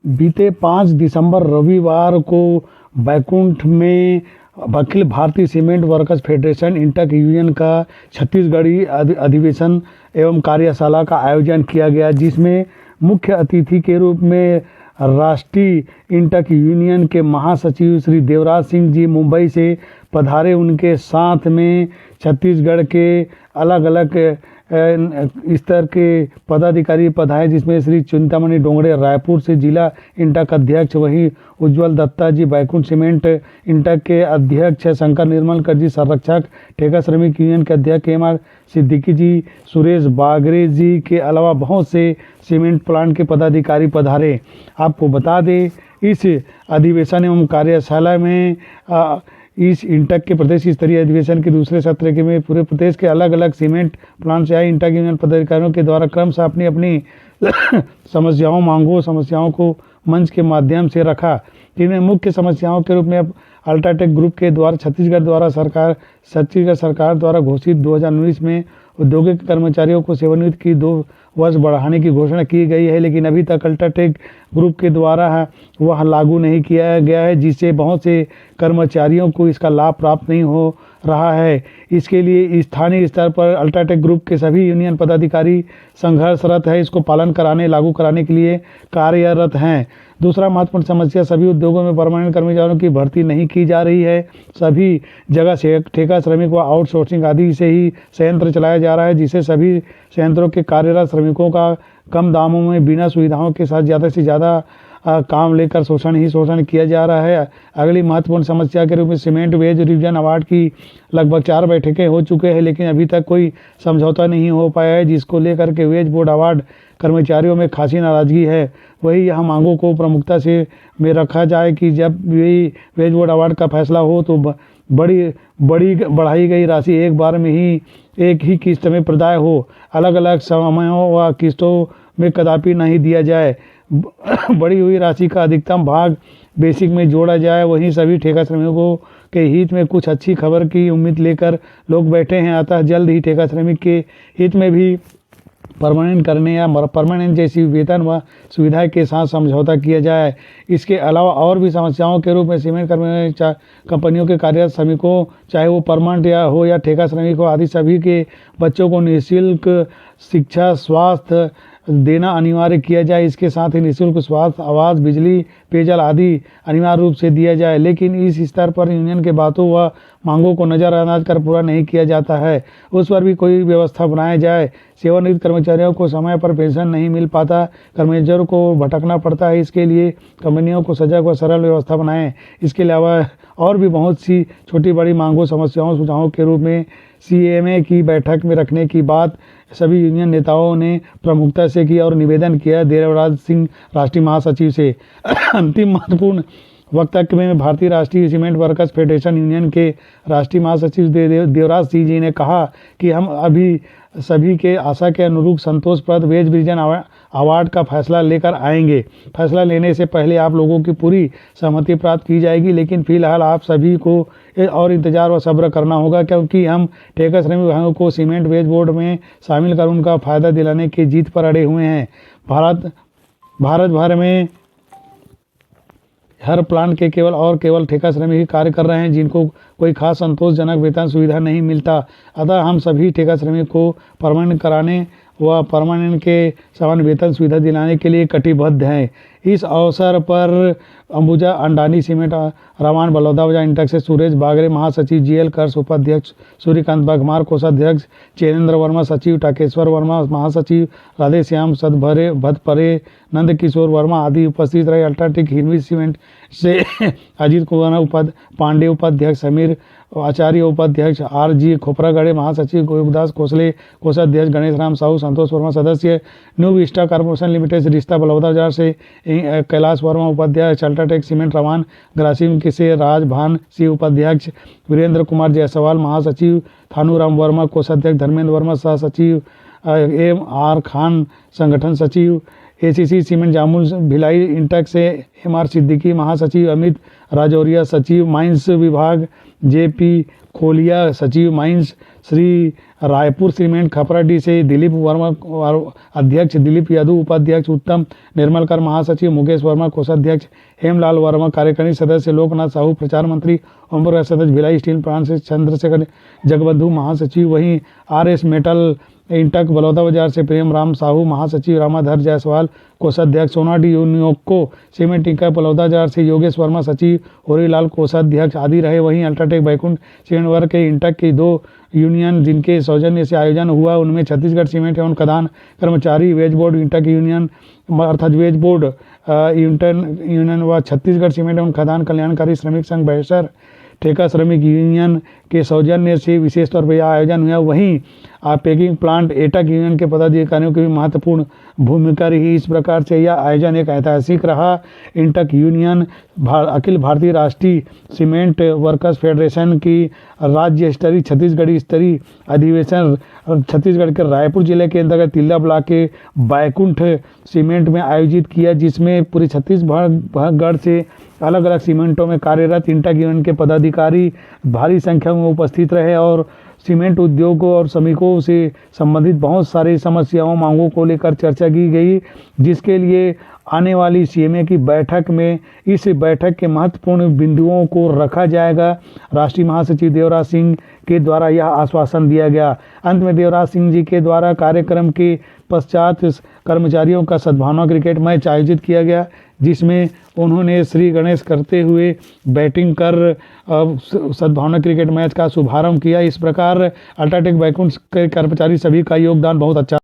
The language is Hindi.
बीते 5 दिसंबर रविवार को बैकुंठ में Akhil Bharatiya cement workers federation INTUC union का छत्तीसगढ़ी अधिवेशन एवं कार्यशाला का आयोजन किया गया, जिसमें मुख्य अतिथि के रूप में राष्ट्रीय इंटक यूनियन के महासचिव श्री देवराज सिंह जी मुंबई से पधारे। उनके साथ में छत्तीसगढ़ के अलग अलग स्तर के पदाधिकारी पधारे, जिसमें श्री चिंतामणि डोंगड़े रायपुर से जिला इंटक अध्यक्ष, वहीं उज्ज्वल दत्ता जी बैकुंठ सीमेंट इंटक के अध्यक्ष, शंकर निर्मलकर जी संरक्षक ठेका श्रमिक यूनियन के अध्यक्ष, एम.आर. सिद्दीकी जी, सुरेश बागरे जी के अलावा बहुत से सीमेंट प्लांट के पदाधिकारी पधारे। आपको बता दें, इस अधिवेशन एवं कार्यशाला में इस इंटक के प्रदेश स्तरीय अधिवेशन के दूसरे सत्र के में पूरे प्रदेश के अलग अलग सीमेंट प्लांट से आए इंटक यूनियन पदाधिकारियों के द्वारा क्रमशः अपनी अपनी समस्याओं को मंच के माध्यम से रखा। जिनमें मुख्य समस्याओं के रूप में अल्ट्राटेक ग्रुप के द्वारा छत्तीसगढ़ सरकार द्वारा घोषित 2019 में औद्योगिक कर्मचारियों को सेवानिवृत्ति की 2 वर्ष बढ़ाने की घोषणा की गई है, लेकिन अभी तक अल्ट्राटेक ग्रुप के द्वारा वह लागू नहीं किया गया है, जिससे बहुत से कर्मचारियों को इसका लाभ प्राप्त नहीं हो रहा है। इसके लिए स्थानीय स्तर पर अल्ट्राटेक ग्रुप के सभी यूनियन पदाधिकारी संघर्षरत है, इसको लागू कराने के लिए कार्यरत हैं। दूसरा महत्वपूर्ण समस्या, सभी उद्योगों में परमानेंट कर्मचारियों की भर्ती नहीं की जा रही है। सभी जगह से ठेका श्रमिक व आउटसोर्सिंग आदि से ही संयंत्र चलाया जा रहा है, जिससे सभी संयंत्रों के कार्यरत श्रमिकों का कम दामों में बिना सुविधाओं के साथ ज़्यादा से ज़्यादा काम लेकर शोषण किया जा रहा है। अगली महत्वपूर्ण समस्या के रूप में सीमेंट वेज रिवीजन अवार्ड की लगभग 4 बैठकें हो चुके हैं, लेकिन अभी तक कोई समझौता नहीं हो पाया है, जिसको लेकर के वेज बोर्ड अवार्ड कर्मचारियों में खासी नाराज़गी है। वही यहाँ मांगों को प्रमुखता से में रखा जाए कि जब भी वेज बोर्ड अवार्ड का फैसला हो तो बढ़ाई गई राशि एक बार में ही एक ही किस्त में प्रदाय हो, अलग अलग समयों व किस्तों में कदापि नहीं दिया जाए। बढ़ी हुई राशि का अधिकतम भाग बेसिक में जोड़ा जाए। वहीं सभी ठेका श्रमिकों के हित में कुछ अच्छी खबर की उम्मीद लेकर लोग बैठे हैं, अतः जल्द ही ठेका श्रमिक के हित में भी परमानेंट करने या परमानेंट जैसी वेतन व सुविधा के साथ समझौता किया जाए। इसके अलावा और भी समस्याओं के रूप में सीमेंट कंपनियों के कार्यरत श्रमिकों, चाहे वो परमानेंट या ठेका श्रमिक हो, आदि सभी के बच्चों को निःशुल्क शिक्षा, स्वास्थ्य देना अनिवार्य किया जाए। इसके साथ ही निःशुल्क स्वास्थ्य, आवास, बिजली, पेयजल आदि अनिवार्य रूप से दिया जाए, लेकिन इस स्तर पर यूनियन के बातों व मांगों को नज़रअंदाज कर पूरा नहीं किया जाता है। उस पर भी कोई व्यवस्था बनाया जाए। सेवानिवृत्त कर्मचारियों को समय पर पेंशन नहीं मिल पाता, कर्मचारियों को भटकना पड़ता है, इसके लिए कंपनियों को सजग व सरल व्यवस्था बनाएं। इसके अलावा और भी बहुत सी छोटी बड़ी मांगों, समस्याओं, सुझावों के रूप में CMA की बैठक में रखने की बात सभी यूनियन नेताओं ने प्रमुखता से की और निवेदन किया देवराज सिंह राष्ट्रीय महासचिव से। अंतिम महत्वपूर्ण वक्तव्य में भारतीय राष्ट्रीय सीमेंट वर्कर्स फेडरेशन यूनियन के राष्ट्रीय महासचिव देवराज सिंह जी ने कहा कि हम अभी सभी के आशा के अनुरूप संतोषप्रद वेज रिवीजन अवार्ड का फैसला लेकर आएंगे। फैसला लेने से पहले आप लोगों की पूरी सहमति प्राप्त की जाएगी, लेकिन फिलहाल आप सभी को और इंतजार व सब्र करना होगा, क्योंकि हम ठेका श्रमिक भाइयों को सीमेंट वेज बोर्ड में शामिल कर उनका फ़ायदा दिलाने की जीत पर अड़े हुए हैं। भारत भर में हर प्लांट के केवल ठेका श्रमिक ही कार्य कर रहे हैं, जिनको कोई खास संतोषजनक वेतन सुविधा नहीं मिलता। अतः हम सभी ठेका श्रमिक को परमानेंट कराने व परमानेंट के समान वेतन सुविधा दिलाने के लिए कटिबद्ध हैं। इस अवसर पर अंबुजा अंडानी सीमेंट, रमान बलौदावजा इंटक से सुरेश बागरे महासचिव, GL कर्स उपाध्यक्ष, सूर्यकांत बघमार कोषाध्यक्ष, चैनेन्द्र वर्मा सचिव, टाकेश्वर वर्मा महासचिव, राधेश्याम भदपरे नंद किशोर वर्मा आदि उपस्थित रहे। अल्ट्राटेक हिरवी सीमेंट से अजीत कुमार पांडे उपाध्यक्ष, समीर आचार्य उपाध्यक्ष, RG खोपरागढ़े महासचिव, गोविंददास कोसले कोषाध्यक्ष, गणेश राम साहू, संतोष वर्मा सदस्य, न्यू विस्टा कॉर्पोरेशन लिमिटेड रिश्ता बलौदा बाजार से कैलाश वर्मा उपाध्यक्ष, अल्ट्राटेक सीमेंट रवान ग्रासिम से राजभान सिंह उपाध्यक्ष, वीरेंद्र कुमार जायसवाल महासचिव, थानूराम वर्मा कोषाध्यक्ष, धर्मेंद्र वर्मा सह सचिव, MR खान संगठन सचिव, ACC cement Jamul Bhilai intake से MR सिद्दीकी महासचिव, अमित राजौरिया सचिव माइंस विभाग, JP खोलिया सचिव माइंस, श्री रायपुर सीमेंट खपराडी से दिलीप वर्मा अध्यक्ष, दिलीप यादव उपाध्यक्ष, उत्तम निर्मलकर महासचिव, मुकेश वर्मा कोषाध्यक्ष, हेमलाल वर्मा कार्यकारिणी सदस्य, लोकनाथ साहू प्रचार मंत्री, ओम प्रकाश सदस्य भिलाई स्टील प्लांट से चंद्रशेखर जगबंधु महासचिव, वहीं RS मेटल इंटक बलौदा बाजार से प्रेम राम साहू महासचिव, रामाधर जायसवाल कोषाध्यक्ष, सोनाडी यूनियोको सीमेंट इंटक बलौदा बाजार से योगेश वर्मा सचिव, होरीलाल कोषाध्यक्ष आदि रहे। वहीं अल्ट्राटेक बैकुंठ सीमेंट वर्ग के इंटक की 2 यूनियन जिनके सौजन्य से आयोजन हुआ, उनमें छत्तीसगढ़ सीमेंट एवं खदान कर्मचारी वेज बोर्ड इंटक यूनियन अर्थात वेज बोर्ड यूनियन व छत्तीसगढ़ सीमेंट एवं खदान कल्याणकारी श्रमिक संघ बहसर ठेका श्रमिक यूनियन के सौजन्य से विशेष तौर पर यह आयोजन हुआ। वहीं पैकिंग प्लांट एटक यूनियन के पदाधिकारियों की भी महत्वपूर्ण भूमिका रही। इस प्रकार से यह आयोजन एक ऐतिहासिक रहा। इंटक यूनियन अखिल भारतीय राष्ट्रीय सीमेंट वर्कर्स फेडरेशन की राज्य स्तरीय छत्तीसगढ़ी स्तरीय अधिवेशन छत्तीसगढ़ के रायपुर जिले के अंतर्गत तिल्दा ब्लॉक के बैकुंठ सीमेंट में आयोजित किया, जिसमें पूरे छत्तीसगढ़ से अलग अलग सीमेंटों में कार्यरत इंटक यूनियन के पदाधिकारी भारी संख्या में उपस्थित रहे और सीमेंट उद्योगों और श्रमिकों से संबंधित बहुत सारी समस्याओं मांगों को लेकर चर्चा की गई, जिसके लिए आने वाली CMA की बैठक में इस बैठक के महत्वपूर्ण बिंदुओं को रखा जाएगा। राष्ट्रीय महासचिव देवराज सिंह के द्वारा यह आश्वासन दिया गया। अंत में देवराज सिंह जी के द्वारा कार्यक्रम के पश्चात कर्मचारियों का सद्भावना क्रिकेट मैच आयोजित किया गया, जिसमें उन्होंने श्री गणेश करते हुए बैटिंग कर सद्भावना क्रिकेट मैच का शुभारंभ किया। इस प्रकार अल्ट्राटेक बैकुंठ के कर्मचारी सभी का योगदान बहुत अच्छा